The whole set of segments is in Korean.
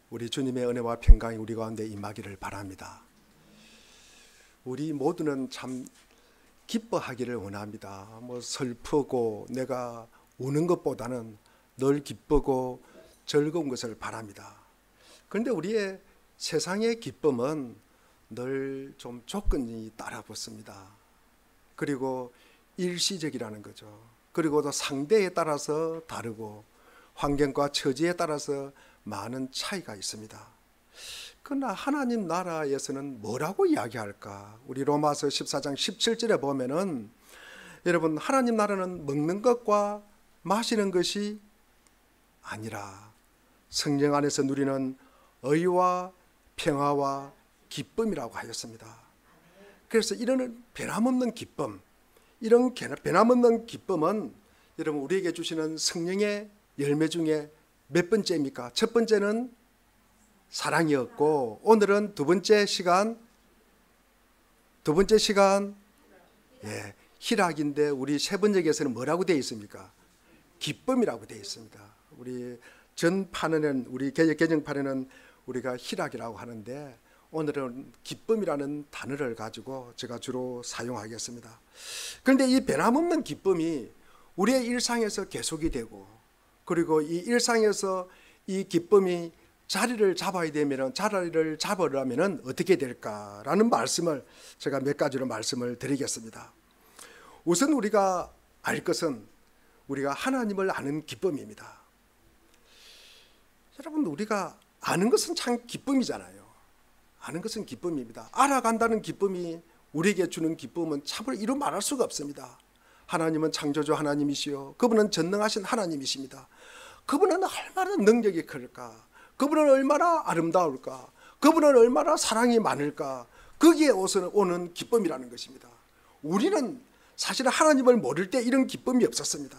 우리 주님의 은혜와 평강이 우리 가운데 임하기를 바랍니다. 우리 모두는 참 기뻐하기를 원합니다. 슬프고 내가 우는 것보다는 늘 기쁘고 즐거운 것을 바랍니다. 그런데 우리의 세상의 기쁨은 늘 좀 조건이 따라 붙습니다. 그리고 일시적이라는 거죠. 그리고 또 상대에 따라서 다르고 환경과 처지에 따라서 많은 차이가 있습니다. 그러나 하나님 나라에서는 뭐라고 이야기할까? 우리 로마서 14장 17절에 보면은 여러분, 하나님 나라는 먹는 것과 마시는 것이 아니라 성령 안에서 누리는 의와 평화와 기쁨이라고 하였습니다. 그래서 이런 변함없는 기쁨, 이런 변함없는 기쁨은 여러분 우리에게 주시는 성령의 열매 중에 몇 번째입니까? 첫 번째는 사랑이었고, 오늘은 두 번째 시간 희락인데, 우리 세 번역에서는 뭐라고 되어 있습니까? 기쁨이라고 되어 있습니다. 우리 전판에는, 우리 개정판에는 우리가 희락이라고 하는데, 오늘은 기쁨이라는 단어를 가지고 제가 주로 사용하겠습니다. 그런데 이 변함없는 기쁨이 우리의 일상에서 계속이 되고, 그리고 이 일상에서 이 기쁨이 자리를 잡으려면 어떻게 될까라는 말씀을 제가 몇 가지로 말씀을 드리겠습니다. 우선 우리가 알 것은 우리가 하나님을 아는 기쁨입니다. 여러분, 우리가 아는 것은 참 기쁨이잖아요. 아는 것은 기쁨입니다. 알아간다는 기쁨이 우리에게 주는 기쁨은 참으로 이루 말할 수가 없습니다. 하나님은 창조주 하나님이시요, 그분은 전능하신 하나님이십니다. 그분은 얼마나 능력이 클까, 그분은 얼마나 아름다울까, 그분은 얼마나 사랑이 많을까, 거기에 오는 기쁨이라는 것입니다. 우리는 사실 하나님을 모를 때 이런 기쁨이 없었습니다.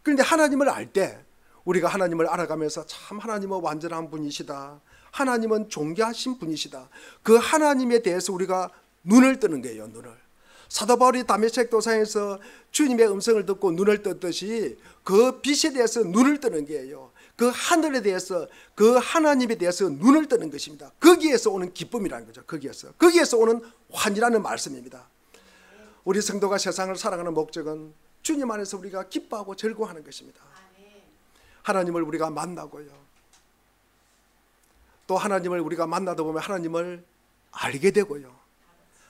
그런데 하나님을 알 때, 우리가 하나님을 알아가면서 참 하나님은 완전한 분이시다, 하나님은 존귀하신 분이시다, 그 하나님에 대해서 우리가 눈을 뜨는 거예요. 눈을. 사도 바울이 다메섹 도상에서 주님의 음성을 듣고 눈을 떴듯이 그 빛에 대해서 눈을 뜨는 거예요. 그 하늘에 대해서, 그 하나님에 대해서 눈을 뜨는 것입니다. 거기에서 오는 기쁨이라는 거죠. 거기에서 오는 환희라는 말씀입니다. 우리 성도가 세상을 살아가는 목적은 주님 안에서 우리가 기뻐하고 즐거워하는 것입니다. 하나님을 우리가 만나고요, 또 하나님을 우리가 만나다 보면 하나님을 알게 되고요,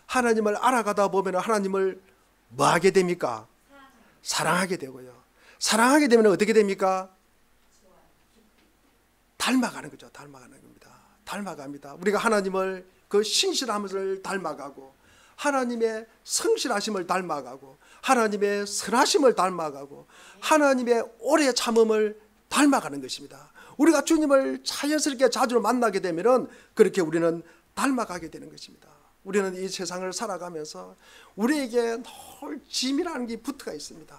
하나님을 알아가다 보면 하나님을 뭐 하게 됩니까? 사랑하게 되고요, 사랑하게 되면 어떻게 됩니까? 닮아가는 거죠. 닮아가는 겁니다. 닮아갑니다. 우리가 하나님을 그 신실함을 닮아가고, 하나님의 성실하심을 닮아가고, 하나님의 선하심을 닮아가고, 하나님의 오래 참음을 닮아가는 것입니다. 우리가 주님을 자연스럽게 자주 만나게 되면 그렇게 우리는 닮아가게 되는 것입니다. 우리는 이 세상을 살아가면서 우리에게 늘 짐이라는 게 붙어가 있습니다.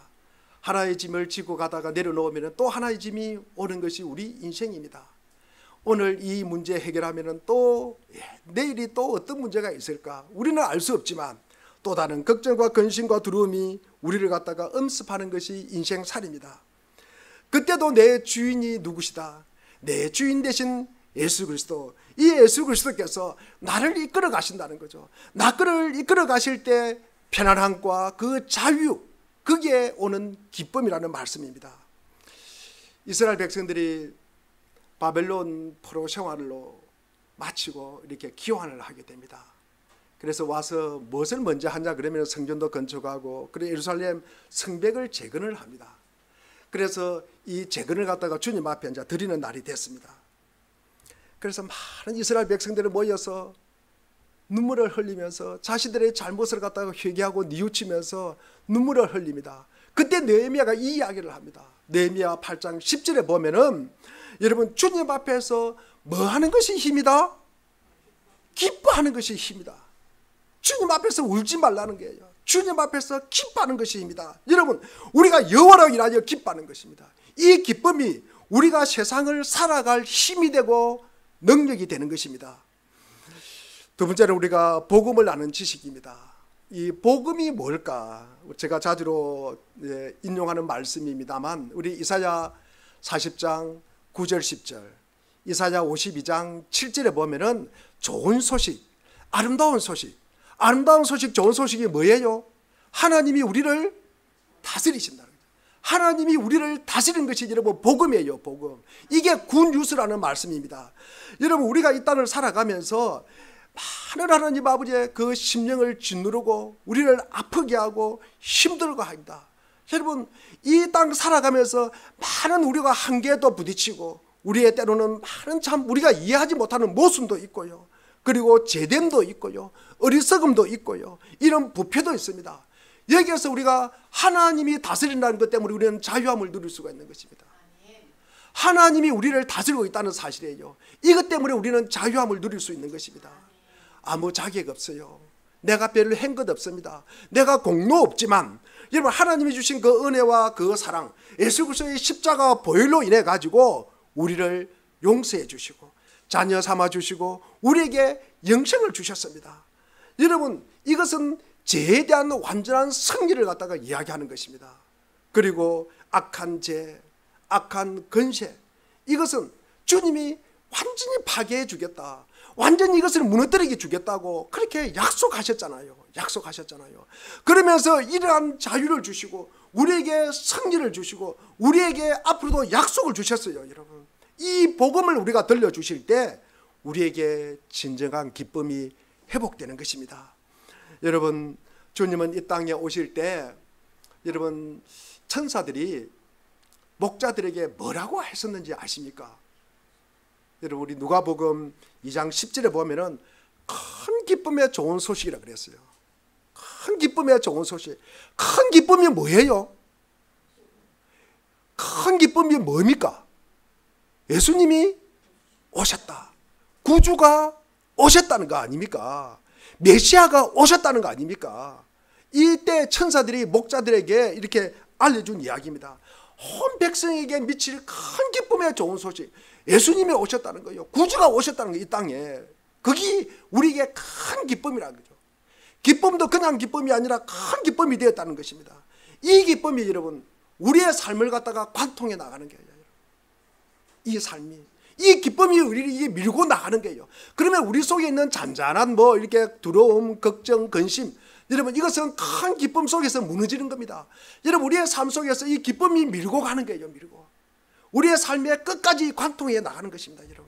하나의 짐을 지고 가다가 내려놓으면 또 하나의 짐이 오는 것이 우리 인생입니다. 오늘 이 문제 해결하면 또 내일이 또 어떤 문제가 있을까 우리는 알 수 없지만, 또 다른 걱정과 근심과 두려움이 우리를 갖다가 엄습하는 것이 인생살입니다. 그때도 내 주인이 누구시다? 내 주인 되신 예수 그리스도, 이 예수 그리스도께서 나를 이끌어 가신다는 거죠. 나를 이끌어 가실 때 편안함과 그 자유, 거기에 오는 기쁨이라는 말씀입니다. 이스라엘 백성들이 바벨론 포로 생활로 마치고 이렇게 귀환을 하게 됩니다. 그래서 와서 무엇을 먼저 하냐 그러면 성전도 건축하고, 그리고 예루살렘 성벽을 재건을 합니다. 그래서 이 재건을 갖다가 주님 앞에 이제 드리는 날이 됐습니다. 그래서 많은 이스라엘 백성들이 모여서 눈물을 흘리면서 자신들의 잘못을 갖다가 회개하고 뉘우치면서 눈물을 흘립니다. 그때 느헤미야가 이 이야기를 합니다. 느헤미야 8장 10절에 보면은, 여러분, 주님 앞에서 뭐 하는 것이 힘이다? 기뻐하는 것이 힘이다. 주님 앞에서 울지 말라는 거예요. 주님 앞에서 기뻐하는 것이 힘이다. 여러분, 우리가 여호와로 인하여 기뻐하는 것입니다. 이 기쁨이 우리가 세상을 살아갈 힘이 되고 능력이 되는 것입니다. 두 번째는 우리가 복음을 아는 지식입니다. 이 복음이 뭘까? 제가 자주로 인용하는 말씀입니다만, 우리 이사야 40장 9절 10절, 이사야 52장 7절에 보면은 좋은 소식, 아름다운 소식, 아름다운 소식, 좋은 소식이 뭐예요? 하나님이 우리를 다스리신다는 거예요. 하나님이 우리를 다스리는 것이 여러분 복음이에요. 복음. 이게 굿뉴스라는 말씀입니다. 여러분 우리가 이 땅을 살아가면서 많은 하나님 아버지의 그 심령을 짓누르고 우리를 아프게 하고 힘들게 합니다. 여러분 이 땅 살아가면서 많은 우리가 한계에도 부딪히고 우리의 때로는 많은 참 우리가 이해하지 못하는 모순도 있고요. 그리고 제됨도 있고요. 어리석음도 있고요. 이런 부패도 있습니다. 여기에서 우리가 하나님이 다스린다는 것 때문에 우리는 자유함을 누릴 수가 있는 것입니다. 하나님이 우리를 다스리고 있다는 사실이에요. 이것 때문에 우리는 자유함을 누릴 수 있는 것입니다. 아무 자격 없어요. 내가 별로 한 것 없습니다. 내가 공로 없지만 여러분 하나님이 주신 그 은혜와 그 사랑, 예수 그리스도의 십자가 보혈로 인해 가지고 우리를 용서해 주시고 자녀 삼아 주시고 우리에게 영생을 주셨습니다. 여러분 이것은 죄에 대한 완전한 승리를 갖다가 이야기하는 것입니다. 그리고 악한 죄, 악한 근세, 이것은 주님이 완전히 파괴해 주겠다, 완전히 이것을 무너뜨리게 주겠다고 그렇게 약속하셨잖아요. 약속하셨잖아요. 그러면서 이러한 자유를 주시고 우리에게 승리를 주시고 우리에게 앞으로도 약속을 주셨어요. 여러분 이 복음을 우리가 들려주실 때 우리에게 진정한 기쁨이 회복되는 것입니다. 여러분 주님은 이 땅에 오실 때 여러분 천사들이 목자들에게 뭐라고 했었는지 아십니까? 여러분 우리 누가복음 2장 10절에 보면은 큰 기쁨의 좋은 소식이라 그랬어요. 큰 기쁨의 좋은 소식. 큰 기쁨이 뭐예요? 큰 기쁨이 뭡니까? 예수님이 오셨다. 구주가 오셨다는 거 아닙니까? 메시아가 오셨다는 거 아닙니까? 이때 천사들이 목자들에게 이렇게 알려준 이야기입니다. 온 백성에게 미칠 큰 기쁨의 좋은 소식, 예수님이 오셨다는 거예요. 구주가 오셨다는 거예요. 이 땅에. 그게 우리에게 큰 기쁨이라는 거죠. 기쁨도 그냥 기쁨이 아니라 큰 기쁨이 되었다는 것입니다. 이 기쁨이 여러분 우리의 삶을 갖다가 관통해 나가는 거예요. 이 삶이, 이 기쁨이 우리를 밀고 나가는 거예요. 그러면 우리 속에 있는 잔잔한 이렇게 두려움, 걱정, 근심, 여러분 이것은 큰 기쁨 속에서 무너지는 겁니다. 여러분 우리의 삶 속에서 이 기쁨이 밀고 가는 거예요. 밀고 우리의 삶의 끝까지 관통해 나가는 것입니다. 여러분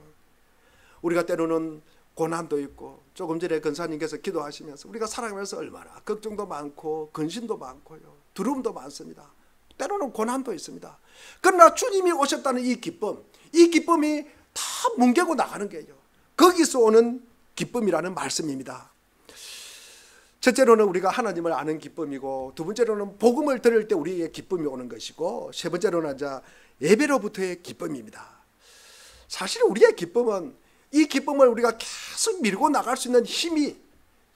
우리가 때로는 고난도 있고, 조금 전에 권사님께서 기도하시면서 우리가 살아가면서 얼마나 걱정도 많고 근심도 많고요, 두려움도 많습니다. 때로는 고난도 있습니다. 그러나 주님이 오셨다는 이 기쁨이 다 뭉개고 나가는 거예요. 거기서 오는 기쁨이라는 말씀입니다. 첫째로는 우리가 하나님을 아는 기쁨이고, 두 번째로는 복음을 들을 때 우리에게 기쁨이 오는 것이고, 세 번째로는 예배로부터의 기쁨입니다. 사실 우리의 기쁨은, 이 기쁨을 우리가 계속 밀고 나갈 수 있는 힘이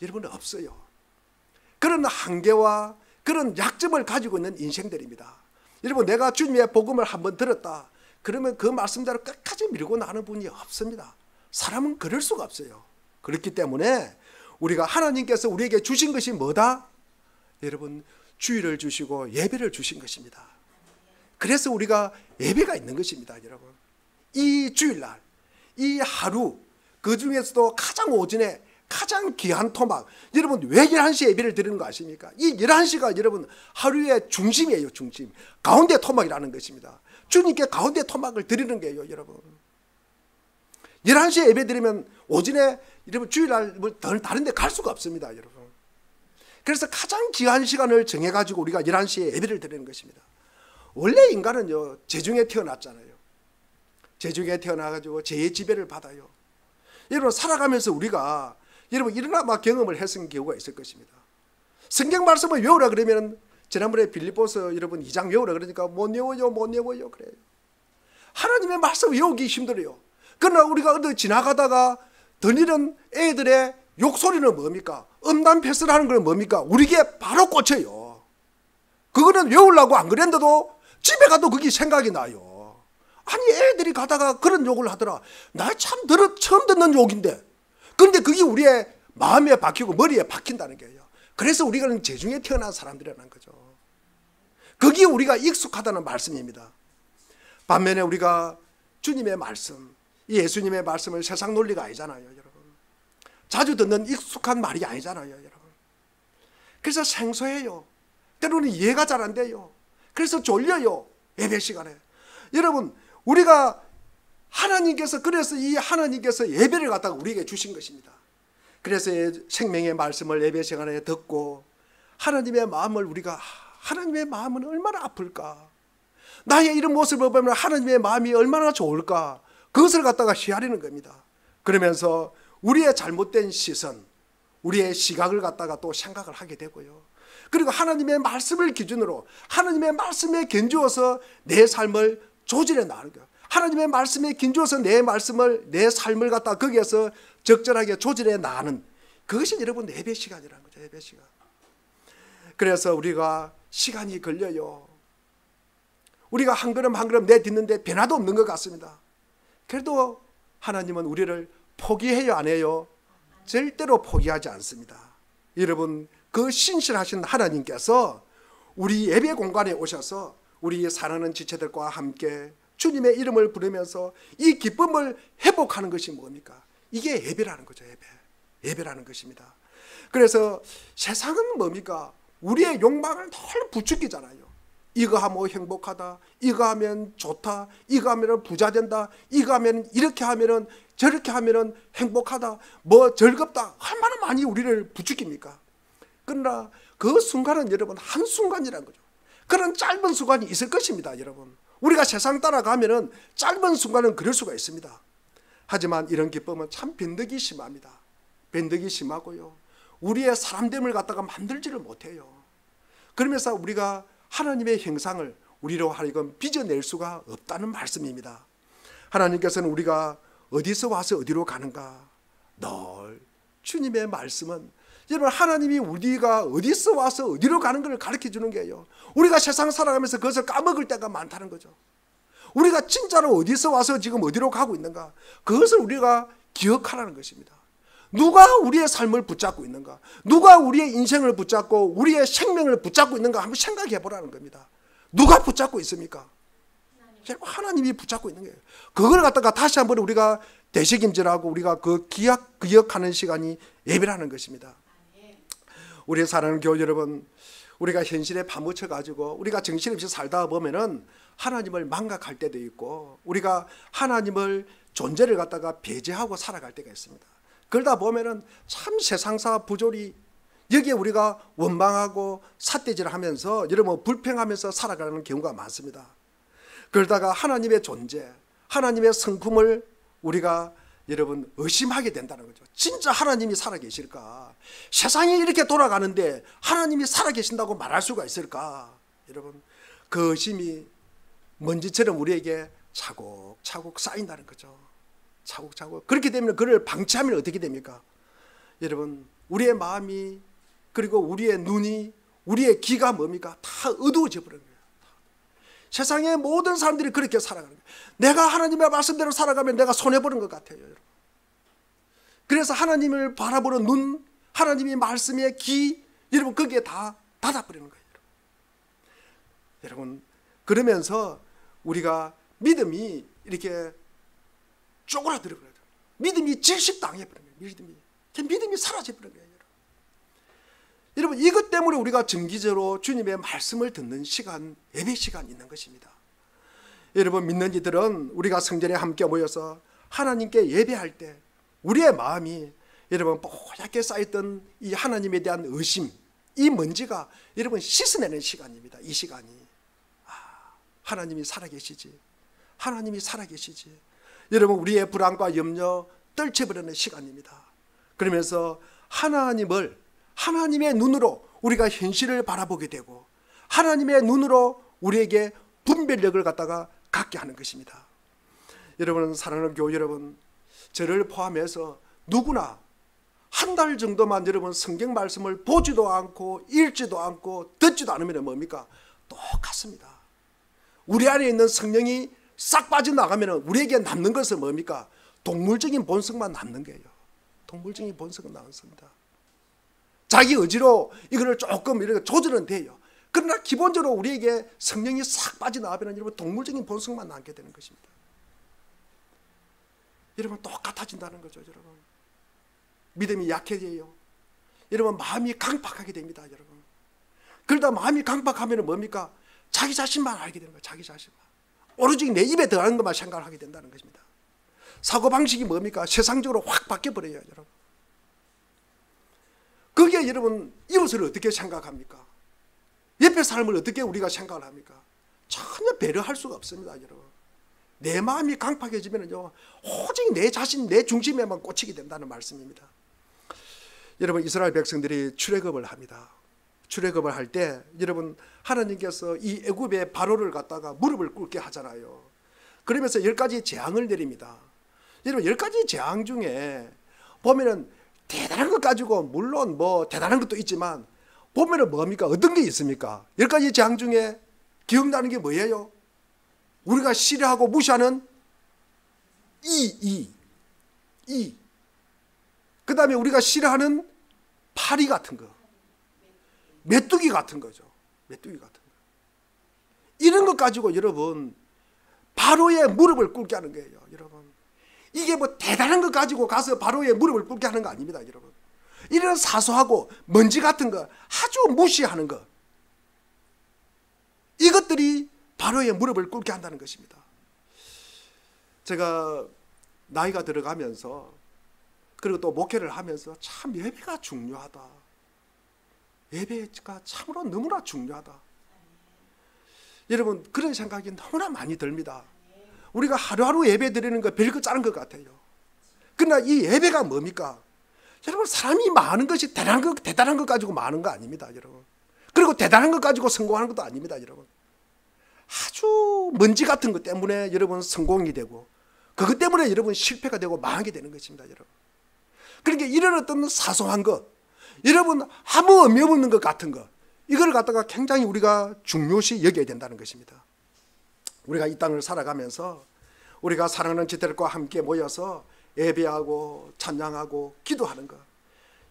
여러분 없어요. 그런 한계와 그런 약점을 가지고 있는 인생들입니다. 여러분 내가 주님의 복음을 한번 들었다 그러면 그 말씀대로 끝까지 밀고 나가는 분이 없습니다. 사람은 그럴 수가 없어요. 그렇기 때문에 우리가 하나님께서 우리에게 주신 것이 뭐다? 여러분 주일을 주시고 예배를 주신 것입니다. 그래서 우리가 예배가 있는 것입니다. 여러분 이 주일날, 이 하루, 그 중에서도 가장 오전에 가장 귀한 토막, 여러분 왜 11시에 예배를 드리는 거 아십니까? 이 11시가 여러분 하루의 중심이에요. 중심, 가운데 토막이라는 것입니다. 주님께 가운데 토막을 드리는 거예요. 여러분 11시에 예배 드리면 오전에 여러분 주일날 다른 데 갈 수가 없습니다. 여러분 그래서 가장 귀한 시간을 정해가지고 우리가 11시에 예배를 드리는 것입니다. 원래 인간은요 재중에 태어났잖아요. 재중에 태어나가지고 죄의 지배를 받아요. 여러분 살아가면서 우리가 여러분 이런 경험을 했은 경우가 있을 것입니다. 성경 말씀을 외우라 그러면 지난번에 빌립보서 여러분 2장 외우라 그러니까 못 외워요 그래요. 하나님의 말씀 외우기 힘들어요. 그러나 우리가 어디 지나가다가 들리는 애들의 욕소리는 뭡니까? 음담 패스를 하는 건 뭡니까? 우리에게 바로 꽂혀요. 그거는 외우려고 안 그랬는데도 집에 가도 그게 생각이 나요. 아니 애들이 가다가 그런 욕을 하더라. 나 참 처음 듣는 욕인데, 그런데 그게 우리의 마음에 박히고 머리에 박힌다는 거예요. 그래서 우리가 재중에 태어난 사람들이라는 거죠. 그게 우리가 익숙하다는 말씀입니다. 반면에 우리가 주님의 말씀, 이 예수님의 말씀을 세상 논리가 아니잖아요, 여러분. 자주 듣는 익숙한 말이 아니잖아요, 여러분. 그래서 생소해요. 때로는 이해가 잘 안 돼요. 그래서 졸려요, 예배 시간에. 여러분, 우리가 그래서 이 하나님께서 예배를 갖다가 우리에게 주신 것입니다. 그래서 생명의 말씀을 예배 시간에 듣고 하나님의 마음을 하나님의 마음은 얼마나 아플까, 나의 이런 모습을 보면 하나님의 마음이 얼마나 좋을까, 그것을 갖다가 헤아리는 겁니다. 그러면서 우리의 잘못된 시선, 우리의 시각을 갖다가 또 생각을 하게 되고요. 그리고 하나님의 말씀을 기준으로 하나님의 말씀에 견주어서 내 삶을 조절해 나가는 거예요. 하나님의 말씀에 견주어서 내 삶을 갖다가 거기에서 적절하게 조절해 나가는, 그것이 여러분 예배 시간이라는 거죠, 예배 시간. 그래서 우리가 시간이 걸려요. 우리가 한 걸음 한 걸음 내딛는데 변화도 없는 것 같습니다. 그래도 하나님은 우리를 포기해요, 안 해요? 절대로 포기하지 않습니다. 여러분, 그 신실하신 하나님께서 우리 예배 공간에 오셔서 우리 사랑하는 지체들과 함께 주님의 이름을 부르면서 이 기쁨을 회복하는 것이 뭡니까? 이게 예배라는 거죠, 예배라는 것입니다. 그래서 세상은 뭡니까? 우리의 욕망을 늘 부추기잖아요. 이거 하면 행복하다, 이거 하면 좋다, 이거 하면 부자 된다, 이거 하면 이렇게 하면 저렇게 하면 행복하다, 뭐 즐겁다, 얼마나 많이 우리를 부추깁니까? 그러나 그 순간은 여러분 한순간이라는 거죠. 그런 짧은 순간이 있을 것입니다, 여러분. 우리가 세상 따라가면 짧은 순간은 그럴 수가 있습니다. 하지만 이런 기쁨은 참 변덕이 심합니다. 변덕이 심하고요, 우리의 사람됨을 갖다가 만들지를 못해요. 그러면서 우리가 하나님의 형상을 우리로 하여금 빚어낼 수가 없다는 말씀입니다. 하나님께서는 우리가 어디서 와서 어디로 가는가, 늘 주님의 말씀은 여러분 하나님이 우리가 어디서 와서 어디로 가는 걸 가르쳐 주는 거예요. 우리가 세상 살아가면서 그것을 까먹을 때가 많다는 거죠. 우리가 진짜로 어디서 와서 지금 어디로 가고 있는가, 그것을 우리가 기억하라는 것입니다. 누가 우리의 삶을 붙잡고 있는가, 누가 우리의 인생을 붙잡고 우리의 생명을 붙잡고 있는가 한번 생각해 보라는 겁니다. 누가 붙잡고 있습니까? 하나님이 붙잡고 있는 거예요. 그걸 갖다가 다시 한번 우리가 되새김질하고 우리가 기억하는 시간이 예배라는 것입니다. 우리 사랑하는 교우 여러분, 우리가 현실에 파묻혀 가지고 우리가 정신없이 살다 보면은 하나님을 망각할 때도 있고, 우리가 하나님을 존재를 갖다가 배제하고 살아갈 때가 있습니다. 그러다 보면은 참 세상사 부조리, 여기에 우리가 원망하고 삿대질하면서 여러분 불평하면서 살아가는 경우가 많습니다. 그러다가 하나님의 존재, 하나님의 성품을 우리가 여러분 의심하게 된다는 거죠. 진짜 하나님이 살아계실까? 세상이 이렇게 돌아가는데 하나님이 살아계신다고 말할 수가 있을까? 여러분, 그 의심이 먼지처럼 우리에게 차곡차곡 쌓인다는 거죠. 차곡차곡. 그렇게 되면 그를 방치하면 어떻게 됩니까? 여러분, 우리의 마음이, 그리고 우리의 눈이, 우리의 귀가 뭡니까? 다 어두워져 버린 거예요. 세상의 모든 사람들이 그렇게 살아가는 거예요. 내가 하나님의 말씀대로 살아가면 내가 손해보는 것 같아요, 여러분. 그래서 하나님을 바라보는 눈, 하나님의 말씀의 귀, 여러분 거기에 다 닫아버리는 거예요, 여러분. 그러면서 우리가 믿음이 이렇게 쪼그라들어버려요. 믿음이 질식당해버려요. 믿음이 사라져버린 거예요. 여러분, 이것 때문에 우리가 정기적으로 주님의 말씀을 듣는 시간, 예배 시간이 있는 것입니다. 여러분, 믿는 이들은 우리가 성전에 함께 모여서 하나님께 예배할 때 우리의 마음이 여러분 뽀얗게 쌓였던 이 하나님에 대한 의심, 이 먼지가 여러분 씻어내는 시간입니다. 이 시간이. 하나님이 살아계시지, 하나님이 살아계시지. 여러분, 우리의 불안과 염려 떨쳐버리는 시간입니다. 그러면서 하나님의 눈으로 우리가 현실을 바라보게 되고, 하나님의 눈으로 우리에게 분별력을 갖다가 갖게 하는 것입니다. 여러분, 사랑하는 교우 여러분, 저를 포함해서 누구나 한 달 정도만 여러분 성경 말씀을 보지도 않고 읽지도 않고 듣지도 않으면 뭡니까? 똑같습니다. 우리 안에 있는 성령이 싹 빠져나가면 우리에게 남는 것은 뭡니까? 동물적인 본성만 남는 거예요. 동물적인 본성은 남습니다. 자기 의지로 이거를 조금 이렇게 조절은 돼요. 그러나 기본적으로 우리에게 성령이 싹 빠져나가면 여러분 동물적인 본성만 남게 되는 것입니다. 여러분 똑같아진다는 거죠. 여러분 믿음이 약해져요. 여러분 마음이 강팍하게 됩니다. 여러분 그러다 마음이 강팍하면 뭡니까? 자기 자신만 알게 되는 거예요. 자기 자신만 오로지 내 입에 들어가는 것만 생각을 하게 된다는 것입니다. 사고방식이 뭡니까? 세상적으로 확 바뀌어버려요. 여러분 그게 여러분 이웃을 어떻게 생각합니까? 옆에 사람을 어떻게 우리가 생각을 합니까? 전혀 배려할 수가 없습니다. 여러분 내 마음이 강팍해지면요 오직 내 자신 내 중심에만 꽂히게 된다는 말씀입니다. 여러분 이스라엘 백성들이 출애굽을 합니다. 출애굽을 할 때 여러분 하나님께서 이 애굽의 바로를 갖다가 무릎을 꿇게 하잖아요. 그러면서 10가지 재앙을 내립니다. 여러분 10가지 재앙 중에 보면은 대단한 것 가지고 물론 뭐 대단한 것도 있지만 보면은 뭡니까? 어떤 게 있습니까? 10가지 재앙 중에 기억나는 게 뭐예요? 우리가 싫어하고 무시하는 이. 그 다음에 우리가 싫어하는 파리 같은 거, 메뚜기 같은 거죠. 메뚜기 같은 거. 이런 것 가지고 여러분 바로의 무릎을 꿇게 하는 거예요. 여러분 이게 뭐 대단한 것 가지고 가서 바로의 무릎을 꿇게 하는 거 아닙니다. 여러분 이런 사소하고 먼지 같은 거 아주 무시하는 것, 이것들이 바로의 무릎을 꿇게 한다는 것입니다. 제가 나이가 들어가면서 그리고 또 목회를 하면서 참 예배가 중요하다. 예배가 참으로 너무나 중요하다. 여러분 그런 생각이 너무나 많이 듭니다. 우리가 하루하루 예배 드리는 거 별거 짜는 것 같아요. 그러나 이 예배가 뭡니까? 여러분 사람이 많은 것이 대단한 것 가지고 많은 거 아닙니다. 여러분 그리고 대단한 것 가지고 성공하는 것도 아닙니다. 여러분 아주 먼지 같은 것 때문에 여러분 성공이 되고 그것 때문에 여러분 실패가 되고 망하게 되는 것입니다. 여러분 그러니까 이런 어떤 사소한 것, 여러분 아무 의미 없는 것 같은 것, 이걸 갖다가 굉장히 우리가 중요시 여겨야 된다는 것입니다. 우리가 이 땅을 살아가면서 우리가 사랑하는 지체들과 함께 모여서 예배하고 찬양하고 기도하는 것,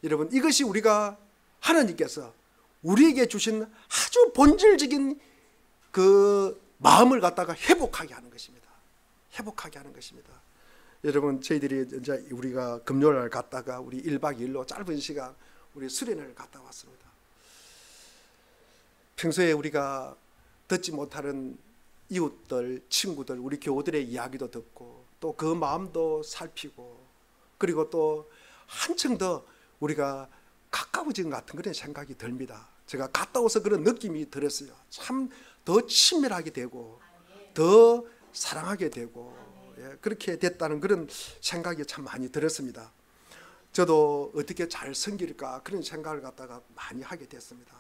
여러분 이것이 우리가 하나님께서 우리에게 주신 아주 본질적인 그 마음을 갖다가 회복하게 하는 것입니다. 회복하게 하는 것입니다. 여러분 저희들이 이제 우리가 금요일 갔다가 우리 1박 2일로 짧은 시간 우리 수련회를 갔다 왔습니다. 평소에 우리가 듣지 못하는 이웃들, 친구들, 우리 교우들의 이야기도 듣고 또 그 마음도 살피고 그리고 또 한층 더 우리가 가까워진 것 같은 그런 생각이 듭니다. 제가 갔다 와서 그런 느낌이 들었어요. 참 더 친밀하게 되고 더 사랑하게 되고 그렇게 됐다는 그런 생각이 참 많이 들었습니다. 저도 어떻게 잘 섬길까 그런 생각을 갖다가 많이 하게 됐습니다.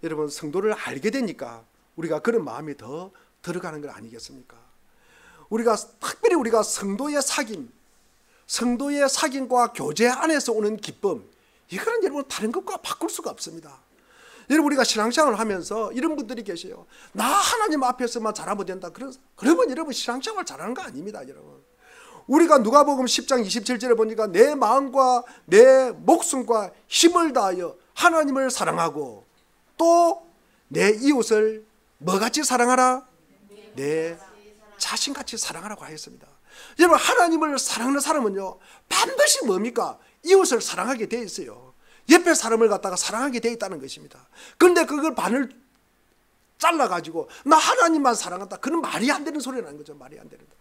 여러분 성도를 알게 되니까 우리가 그런 마음이 더 들어가는 것 아니겠습니까? 우리가 특별히 우리가 성도의 사귐과 교제 안에서 오는 기쁨, 이거는 여러분 다른 것과 바꿀 수가 없습니다. 여러분 우리가 신앙생활을 하면서 이런 분들이 계세요. 나 하나님 앞에서만 잘하면 된다. 그러면 여러분 신앙생활 잘하는 거 아닙니다. 여러분 우리가 누가복음 10장 27절에 보니까 내 마음과 내 목숨과 힘을 다하여 하나님을 사랑하고 또 내 이웃을 뭐같이 사랑하라? 내 자신같이 사랑하라고 하였습니다. 여러분 하나님을 사랑하는 사람은요 반드시 뭡니까? 이웃을 사랑하게 돼 있어요. 옆에 사람을 갖다가 사랑하게 돼 있다는 것입니다. 그런데 그걸 반을 잘라가지고 나 하나님만 사랑한다, 그런 말이 안 되는 소리라는 거죠. 말이 안 되는 거.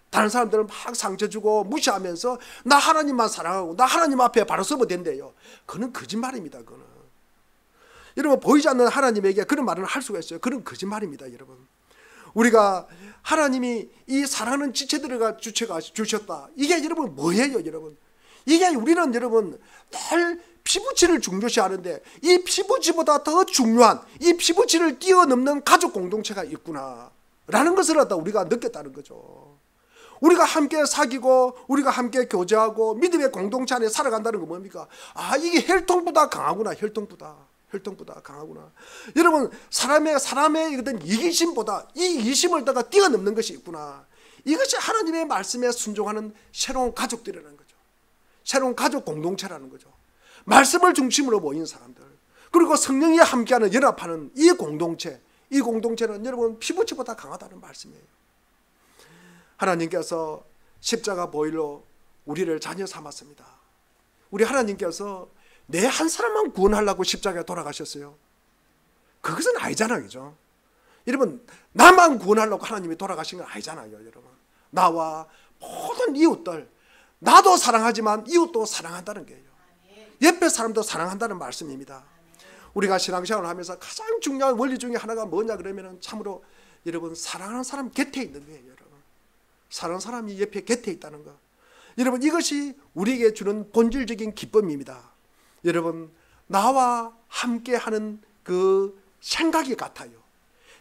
다른 사람들은 막 상처 주고 무시하면서 나 하나님만 사랑하고 나 하나님 앞에 바로 서면 된대요. 그건 거짓말입니다. 그거는 여러분 보이지 않는 하나님에게 그런 말을 할 수가 있어요. 그런 거짓말입니다. 여러분 우리가 하나님이 이 사랑하는 지체들을 주셨다. 이게 여러분 뭐예요? 여러분 이게 우리는 여러분 늘 피부치를 중요시하는데 이 피부치보다 더 중요한 이 피부치를 뛰어넘는 가족 공동체가 있구나 라는 것을 우리가 느꼈다는 거죠. 우리가 함께 사귀고 우리가 함께 교제하고 믿음의 공동체 안에 살아간다는 건 뭡니까? 아 이게 혈통보다 강하구나. 혈통보다 강하구나. 여러분 사람의 어떤 이기심보다 이 이기심을 뛰어넘는 것이 있구나. 이것이 하나님의 말씀에 순종하는 새로운 가족들이라는 거죠. 새로운 가족 공동체라는 거죠. 말씀을 중심으로 모인 사람들, 그리고 성령이 함께하는 연합하는 이 공동체는 여러분 피부치보다 강하다는 말씀이에요. 하나님께서 십자가 보혈로 우리를 자녀 삼았습니다. 우리 하나님께서 내 한 사람만 구원하려고 십자가에 돌아가셨어요. 그것은 아니잖아요. 그죠? 여러분, 나만 구원하려고 하나님이 돌아가신 건 아니잖아요. 여러분, 나와 모든 이웃들, 나도 사랑하지만 이웃도 사랑한다는 거예요. 옆에 사람도 사랑한다는 말씀입니다. 우리가 신앙생활을 하면서 가장 중요한 원리 중에 하나가 뭐냐 그러면 참으로 여러분, 사랑하는 사람 곁에 있는 거예요. 여러분, 사랑하는 사람이 옆에 곁에 있다는 거, 여러분, 이것이 우리에게 주는 본질적인 기쁨입니다. 여러분, 나와 함께하는 그 생각이 같아요.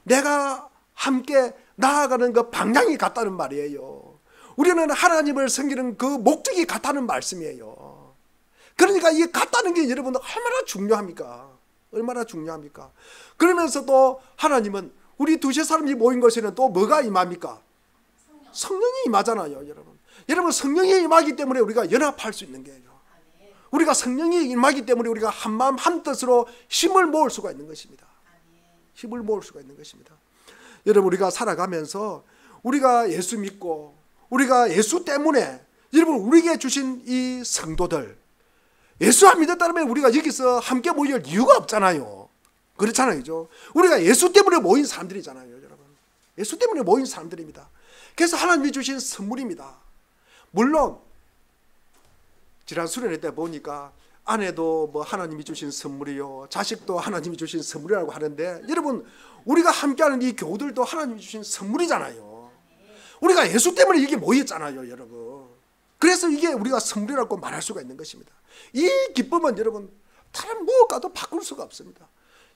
내가 함께 나아가는 그 방향이 같다는 말이에요. 우리는 하나님을 섬기는 그 목적이 같다는 말씀이에요. 그러니까 이 같다는 게 여러분 얼마나 중요합니까? 얼마나 중요합니까? 그러면서도 하나님은 우리 두세 사람이 모인 것에는 또 뭐가 임합니까? 성령이 임하잖아요. 여러분, 성령이 임하기 때문에 우리가 연합할 수 있는 거예요. 우리가 성령이 임하기 때문에 우리가 한마음 한뜻으로 힘을 모을 수가 있는 것입니다. 힘을 모을 수가 있는 것입니다. 여러분, 우리가 살아가면서 우리가 예수 믿고 우리가 예수 때문에 여러분 우리에게 주신 이 성도들, 예수 안 믿었다면 우리가 여기서 함께 모일 이유가 없잖아요. 그렇잖아요. 그죠? 우리가 예수 때문에 모인 사람들이잖아요. 여러분, 예수 때문에 모인 사람들입니다. 그래서 하나님이 주신 선물입니다. 물론 지난 수련회 때 보니까 아내도 뭐 하나님이 주신 선물이요, 자식도 하나님이 주신 선물이라고 하는데, 여러분, 우리가 함께하는 이 교우들도 하나님이 주신 선물이잖아요. 우리가 예수 때문에 이게 모였잖아요. 여러분, 그래서 이게 우리가 선물이라고 말할 수가 있는 것입니다. 이 기쁨은 여러분 다른 무엇과도 바꿀 수가 없습니다.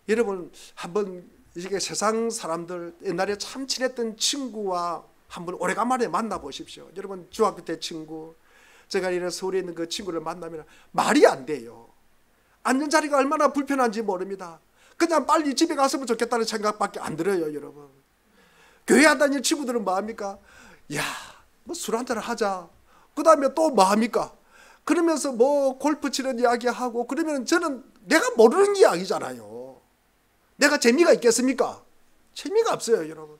여러분, 한번 이게 세상 사람들, 옛날에 참 친했던 친구와 한번 오래간만에 만나보십시오. 여러분, 중학교 때 친구, 제가 이런 서울에 있는 그 친구를 만나면 말이 안 돼요. 앉는 자리가 얼마나 불편한지 모릅니다. 그냥 빨리 집에 갔으면 좋겠다는 생각밖에 안 들어요. 여러분, 교회 안 다니는 친구들은 뭐합니까? 야, 뭐 술 한잔을 하자. 그 다음에 또 뭐합니까? 그러면서 뭐 골프 치는 이야기하고, 그러면 저는 내가 모르는 이야기잖아요. 내가 재미가 있겠습니까? 재미가 없어요. 여러분,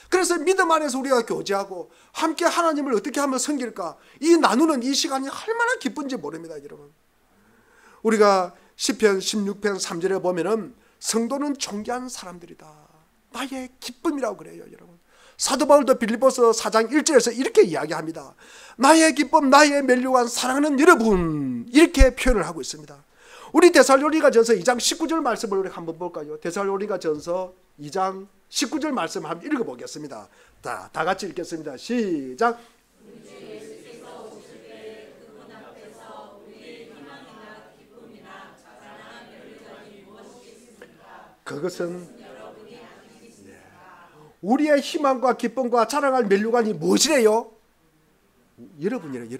그래서 믿음 안에서 우리가 교제하고 함께 하나님을 어떻게 하면 섬길까, 이 나누는 이 시간이 얼마나 기쁜지 모릅니다. 여러분, 우리가 시편 16편 3절에 보면은 성도는 존귀한 사람들이다, 나의 기쁨이라고 그래요. 여러분, 사도 바울도 빌립보서 4장 1절에서 이렇게 이야기합니다. 나의 기쁨, 나의 멜류관, 사랑하는 여러분, 이렇게 표현을 하고 있습니다. 우리 데살로니가전서 2장 19절 말씀을 우리 한번 볼까요? 데살로니가전서 2장 19절 말씀 한번 읽어보겠습니다. 다 같이 읽겠습니다. 시작. 그것은 우리의 희망과 기쁨과 자랑할 멜류관이 무엇이래요? 여러분이래요.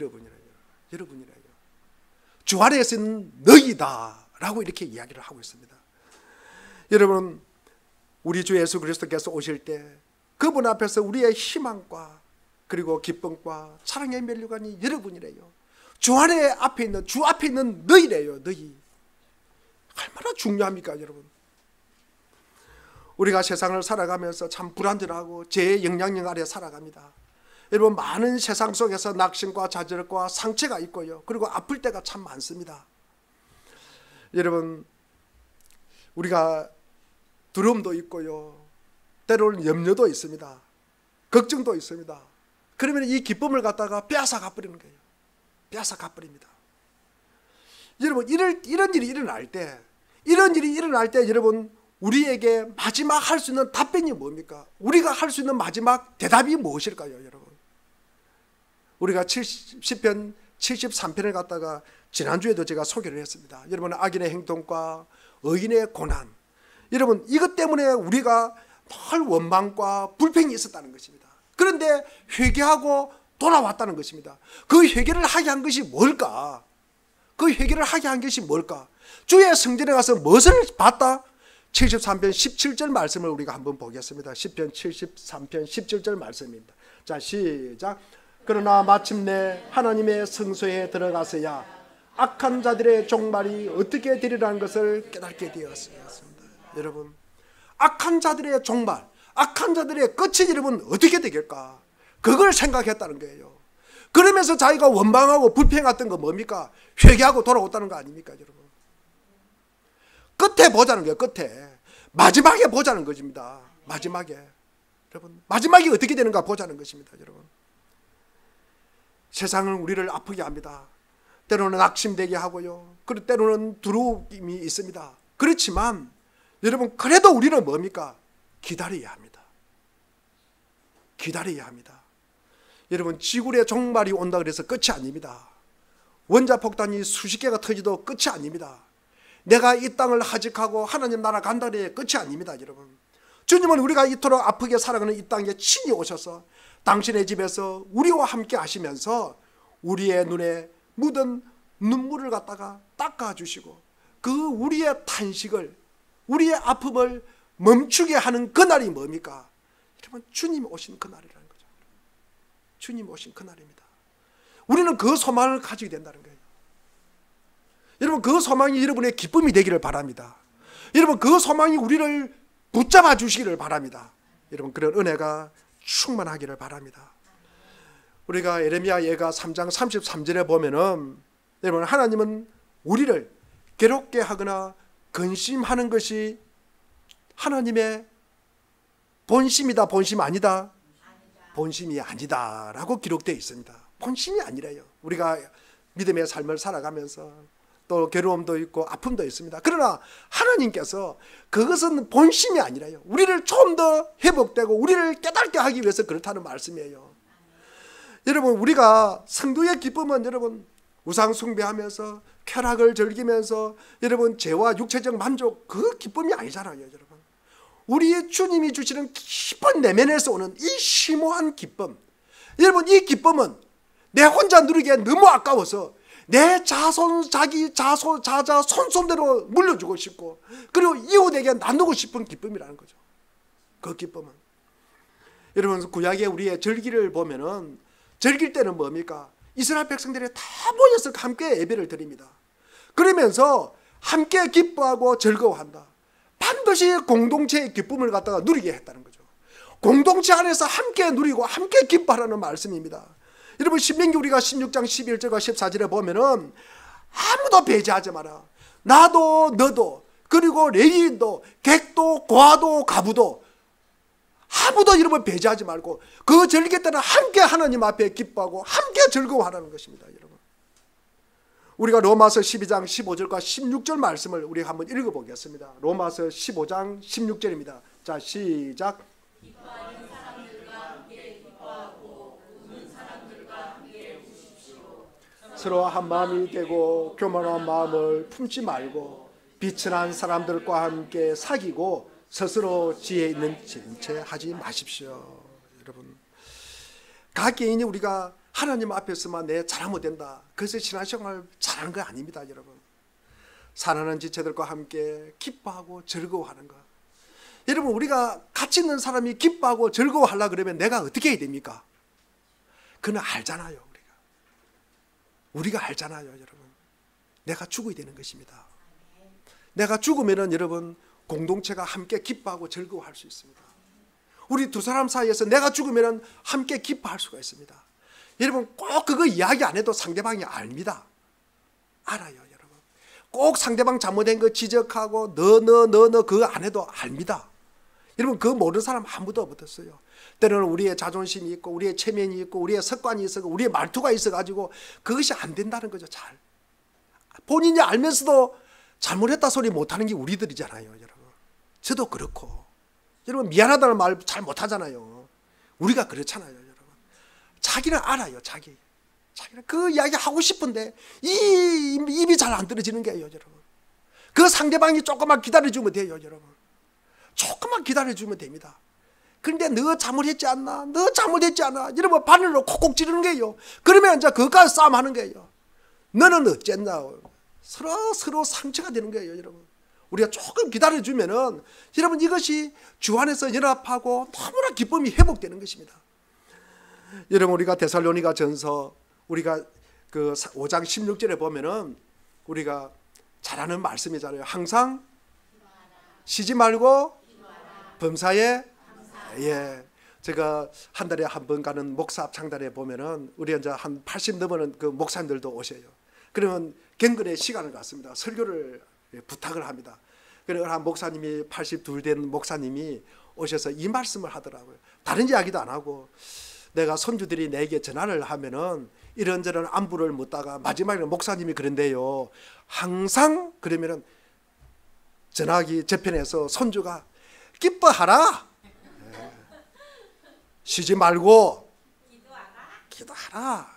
주 안에서는 너희다 라고 이렇게 이야기를 하고 있습니다. 여러분, 우리 주 예수 그리스도께서 오실 때 그분 앞에서 우리의 희망과 그리고 기쁨과 사랑의 멜류관이 여러분이래요. 주 안에 앞에 있는, 주 앞에 있는 너희래요. 너희. 얼마나 중요합니까 여러분? 우리가 세상을 살아가면서 참 불안전하고 죄의 영향력 아래 살아갑니다. 여러분, 많은 세상 속에서 낙심과 좌절과 상처가 있고요, 그리고 아플 때가 참 많습니다. 여러분, 우리가 두려움도 있고요, 때로는 염려도 있습니다, 걱정도 있습니다. 그러면 이 기쁨을 갖다가 빼앗아 가버리는 거예요. 빼앗아 가버립니다. 여러분, 이런 일이 일어날 때, 여러분, 우리에게 마지막 할 수 있는 답변이 뭡니까? 우리가 할 수 있는 마지막 대답이 무엇일까요? 여러분, 우리가 시편 73편을 갖다가 지난주에도 제가 소개를 했습니다. 여러분, 악인의 행동과 의인의 고난, 여러분, 이것 때문에 우리가 늘 원망과 불평이 있었다는 것입니다. 그런데 회개하고 돌아왔다는 것입니다. 그 회개를 하게 한 것이 뭘까? 주의 성전에 가서 무엇을 봤다? 73편 17절 말씀을 우리가 한번 보겠습니다. 시편 73편 17절 말씀입니다. 자, 시작. 그러나 마침내 하나님의 성소에 들어가서야 악한 자들의 종말이 어떻게 되리라는 것을 깨닫게 되었습니다. 여러분, 악한 자들의 종말, 악한 자들의 끝이 여러분 어떻게 되겠까? 그걸 생각했다는 거예요. 그러면서 자기가 원망하고 불평했던 거 뭡니까? 회개하고 돌아왔다는 거 아닙니까, 여러분? 끝에 보자는 거예요. 끝에. 마지막에 보자는 것입니다. 마지막에. 여러분, 마지막에 어떻게 되는가 보자는 것입니다, 여러분. 세상은 우리를 아프게 합니다. 때로는 낙심되게 하고요. 그리고 때로는 두려움이 있습니다. 그렇지만 여러분, 그래도 우리는 뭡니까? 기다려야 합니다. 기다려야 합니다. 여러분, 지구의 종말이 온다 그래서 끝이 아닙니다. 원자폭탄이 수십 개가 터지도 끝이 아닙니다. 내가 이 땅을 하직하고 하나님 나라 간다 그래 끝이 아닙니다, 여러분. 주님은 우리가 이토록 아프게 살아가는 이 땅에 친히 오셔서 당신의 집에서 우리와 함께 하시면서 우리의 눈에 묻은 눈물을 갖다가 닦아주시고 그 우리의 탄식을, 우리의 아픔을 멈추게 하는 그날이 뭡니까? 여러분, 주님 오신 그날이라는 거죠. 주님 오신 그날입니다. 우리는 그 소망을 가지게 된다는 거예요. 여러분, 그 소망이 여러분의 기쁨이 되기를 바랍니다. 여러분, 그 소망이 우리를 붙잡아 주시기를 바랍니다. 여러분, 그런 은혜가 충만하기를 바랍니다. 우리가 예레미야 예가 3장 33절에 보면은 여러분, 하나님은 우리를 괴롭게 하거나 근심하는 것이 하나님의 본심이다, 본심 아니다? 본심이 아니다 라고 기록되어 있습니다. 본심이 아니래요. 우리가 믿음의 삶을 살아가면서 또 괴로움도 있고 아픔도 있습니다. 그러나 하나님께서 그것은 본심이 아니라요. 우리를 좀 더 회복되고 우리를 깨닫게 하기 위해서 그렇다는 말씀이에요. 여러분, 우리가 성도의 기쁨은 여러분 우상 숭배하면서 쾌락을 즐기면서 여러분 죄와 육체적 만족, 그 기쁨이 아니잖아요, 여러분. 우리의 주님이 주시는 깊은 내면에서 오는 이 심오한 기쁨, 여러분, 이 기쁨은 내 혼자 누리기에 너무 아까워서 내 자자 손손대로 물려주고 싶고 그리고 이웃에게 나누고 싶은 기쁨이라는 거죠. 그 기쁨은 여러분, 구약의 우리의 절기를 보면은 절길 때는 뭡니까? 이스라엘 백성들이 다 모여서 함께 예배를 드립니다. 그러면서 함께 기뻐하고 즐거워한다. 반드시 공동체의 기쁨을 갖다가 누리게 했다는 거죠. 공동체 안에서 함께 누리고 함께 기뻐하라는 말씀입니다. 여러분, 신명기 우리가 16장 11절과 14절에 보면은 아무도 배제하지 마라. 나도 너도 그리고 레위인도 객도 고아도 가부도 아무도 여러분 배제하지 말고 그 절기 때는 함께 하나님 앞에 기뻐하고 함께 즐거워하라는 것입니다, 여러분. 우리가 로마서 12장 15절과 16절 말씀을 우리 한번 읽어보겠습니다. 로마서 15장 16절입니다. 자, 시작. 기뻐하는 사람들과 함께 기뻐하고 우는 사람들과 함께 우십시오. 서로 한 마음이 되고 교만한 마음을 품지 말고 비천한 사람들과 함께 사귀고 스스로 지혜 있는 채 하지 마십시오. 여러분, 각 개인이 우리가 하나님 앞에서만 내 잘하면 된다, 그래서 신앙생활 잘하는 거 아닙니다, 여러분. 사랑하는 지체들과 함께 기뻐하고 즐거워하는 것. 여러분, 우리가 같이 있는 사람이 기뻐하고 즐거워하려고 그러면 내가 어떻게 해야 됩니까? 그는 알잖아요. 우리가 알잖아요, 여러분. 내가 죽어야 되는 것입니다. 내가 죽으면은 여러분 공동체가 함께 기뻐하고 즐거워할 수 있습니다. 우리 두 사람 사이에서 내가 죽으면 함께 기뻐할 수가 있습니다. 여러분, 꼭 그거 이야기 안 해도 상대방이 압니다. 알아요, 여러분. 꼭 상대방 잘못된 거 지적하고 너 그거 안 해도 압니다. 여러분, 그거 모르는 사람 아무도 없었어요. 때로는 우리의 자존심이 있고 우리의 체면이 있고 우리의 습관이 있고 우리의 말투가 있어가지고 그것이 안 된다는 거죠. 잘 본인이 알면서도 잘못했다 소리 못하는 게 우리들이잖아요, 여러분. 저도 그렇고 여러분, 미안하다는 말 잘 못하잖아요. 우리가 그렇잖아요, 여러분. 자기는 알아요. 자기는 그 이야기 하고 싶은데 이 입이 잘 안 떨어지는 거예요, 여러분. 그 상대방이 조금만 기다려주면 돼요, 여러분. 조금만 기다려주면 됩니다. 그런데 너 잘못했지 않나? 너 잘못했지 않아? 여러분, 바늘로 콕콕 찌르는 거예요. 그러면 이제 그것까지 싸움하는 거예요. 너는 어쨌나? 서로 상처가 되는 거예요, 여러분. 우리가 조금 기다려주면은 여러분, 이것이 주 안에서 연합하고 너무나 기쁨이 회복되는 것입니다. 여러분, 우리가 데살로니가 전서 우리가 그 5장 16절에 보면은 우리가 잘하는 말씀이잖아요. 항상 쉬지 말고 범사에 제가 한 달에 한 번 가는 목사 합창단에 보면은 우리 이제 한 80 넘는 그 목사님들도 오셔요. 그러면 경건의 시간을 갖습니다. 설교를 부탁을 합니다. 그래서 한 목사님이 82 된 목사님이 오셔서 이 말씀을 하더라고요. 다른 이야기도 안 하고, 내가 손주들이 내게 전화를 하면은 이런저런 안부를 묻다가 마지막에 목사님이 그런데요, 항상 그러면은 전화기 저편에서 손주가 기뻐하라, 쉬지 말고 기도하라,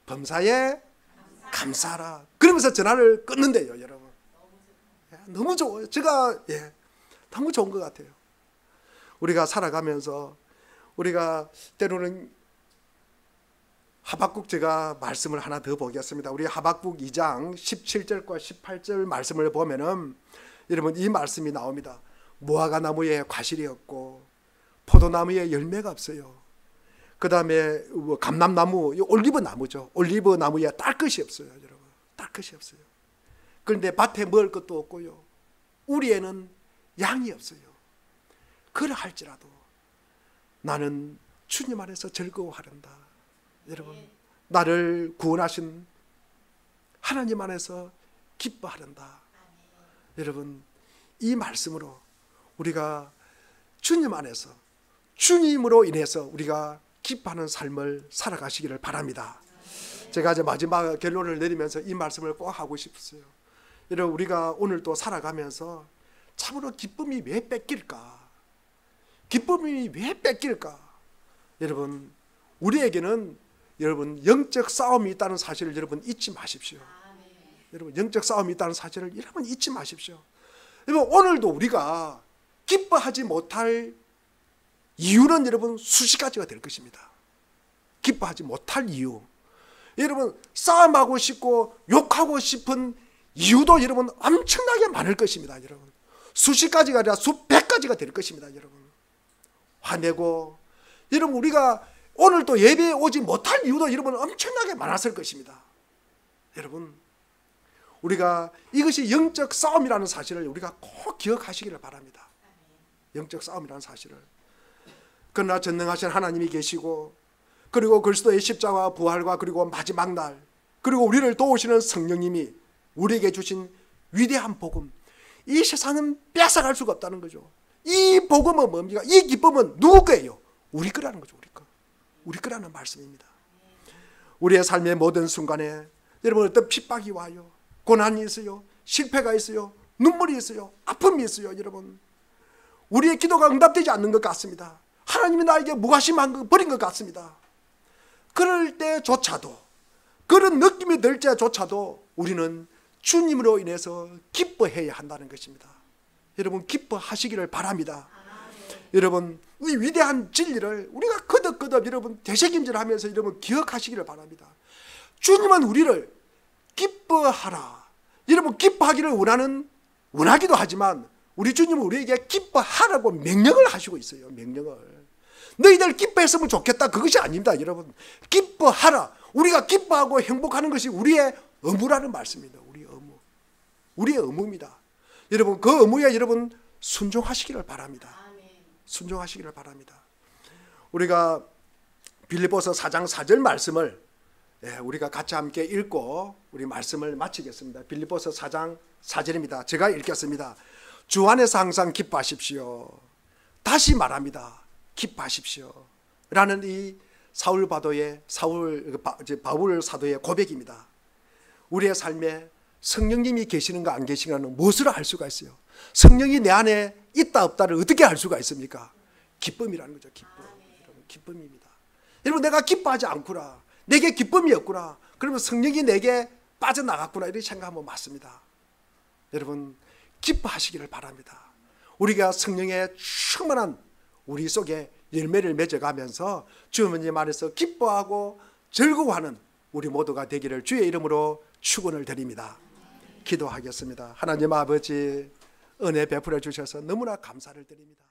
범사에 감사하라, 그러면서 전화를 끊는데요. 여러분, 너무 좋아요. 제가 너무 좋은 것 같아요. 우리가 살아가면서 우리가 때로는 하박국, 제가 말씀을 하나 더 보겠습니다. 우리 하박국 2장 17절과 18절 말씀을 보면은 여러분 이 말씀이 나옵니다. 무화과 나무에 과실이 없고 포도나무에 열매가 없어요. 그 다음에 감람나무, 올리브 나무죠. 올리브 나무에 딸 것이 없어요. 여러분, 딸 것이 없어요. 그런데 밭에 먹을 것도 없고요, 우리에는 양이 없어요. 그러할지라도 나는 주님 안에서 즐거워하란다. 여러분, 나를 구원하신 하나님 안에서 기뻐하란다. 여러분, 이 말씀으로 우리가 주님 안에서, 주님으로 인해서 우리가 기뻐하는 삶을 살아가시기를 바랍니다. 제가 이제 마지막 결론을 내리면서 이 말씀을 꼭 하고 싶었어요. 여러분, 우리가 오늘 또 살아가면서 참으로 기쁨이 왜 뺏길까? 기쁨이 왜 뺏길까? 여러분, 우리에게는 여러분 영적 싸움이 있다는 사실을 여러분 잊지 마십시오. 여러분, 영적 싸움이 있다는 사실을 여러분 잊지 마십시오. 여러분, 오늘도 우리가 기뻐하지 못할 이유는 여러분 수십 가지가 될 것입니다. 기뻐하지 못할 이유, 여러분 싸움하고 싶고 욕하고 싶은 이유도 여러분 엄청나게 많을 것입니다. 여러분, 수십 가지가 아니라 수백 가지가 될 것입니다. 여러분, 화내고, 여러분 우리가 오늘 또 예배에 오지 못할 이유도 여러분 엄청나게 많았을 것입니다. 여러분, 우리가 이것이 영적 싸움이라는 사실을 우리가 꼭 기억하시기를 바랍니다. 영적 싸움이라는 사실을. 그러나 전능하신 하나님이 계시고, 그리고 그리스도의 십자가 부활과 그리고 마지막 날, 그리고 우리를 도우시는 성령님이 우리에게 주신 위대한 복음, 이 세상은 뺏어갈 수가 없다는 거죠. 이 복음은 뭡니까? 이 기쁨은 누구 거예요? 우리 거라는 거죠. 우리 거. 우리 거라는 말씀입니다. 우리의 삶의 모든 순간에 여러분 어떤 핍박이 와요, 고난이 있어요, 실패가 있어요, 눈물이 있어요, 아픔이 있어요. 여러분, 우리의 기도가 응답되지 않는 것 같습니다. 하나님이 나에게 무관심한 버린 것 같습니다. 그럴 때조차도, 그런 느낌이 들 때조차도 우리는 주님으로 인해서 기뻐해야 한다는 것입니다. 여러분, 기뻐하시기를 바랍니다. 여러분, 이 위대한 진리를 우리가 거듭거듭 여러분 되새김질하면서 여러분 기억하시기를 바랍니다. 주님은 우리를 기뻐하라, 여러분 기뻐하기를 원하기도 하지만 우리 주님은 우리에게 기뻐하라고 명령을 하시고 있어요. 명령을. 너희들 기뻐했으면 좋겠다, 그것이 아닙니다. 여러분, 기뻐하라, 우리가 기뻐하고 행복하는 것이 우리의 의무라는 말씀입니다. 우리의 의무, 우리의 의무입니다. 여러분, 그 의무에 여러분 순종하시기를 바랍니다. 순종하시기를 바랍니다. 우리가 빌립보서 4장 4절 말씀을 우리가 같이 함께 읽고 우리 말씀을 마치겠습니다. 빌립보서 4장 4절입니다. 제가 읽겠습니다. 주 안에서 항상 기뻐하십시오. 다시 말합니다. 기뻐하십시오. 라는 이 바울 사도의 고백입니다. 우리의 삶에 성령님이 계시는가 안 계시는가는 무엇으로 알 수가 있어요? 성령이 내 안에 있다 없다를 어떻게 알 수가 있습니까? 기쁨이라는 거죠. 기쁨. 여러분, 기쁨입니다. 여러분, 내가 기뻐하지 않구나, 내게 기쁨이 없구나, 그러면 성령이 내게 빠져나갔구나, 이렇게 생각하면 맞습니다. 여러분, 기뻐하시기를 바랍니다. 우리가 성령의 충만한 우리 속에 열매를 맺어가면서 주님 안에서 기뻐하고 즐거워하는 우리 모두가 되기를 주의 이름으로 축원을 드립니다. 기도하겠습니다. 하나님 아버지, 은혜 베풀어 주셔서 너무나 감사를 드립니다.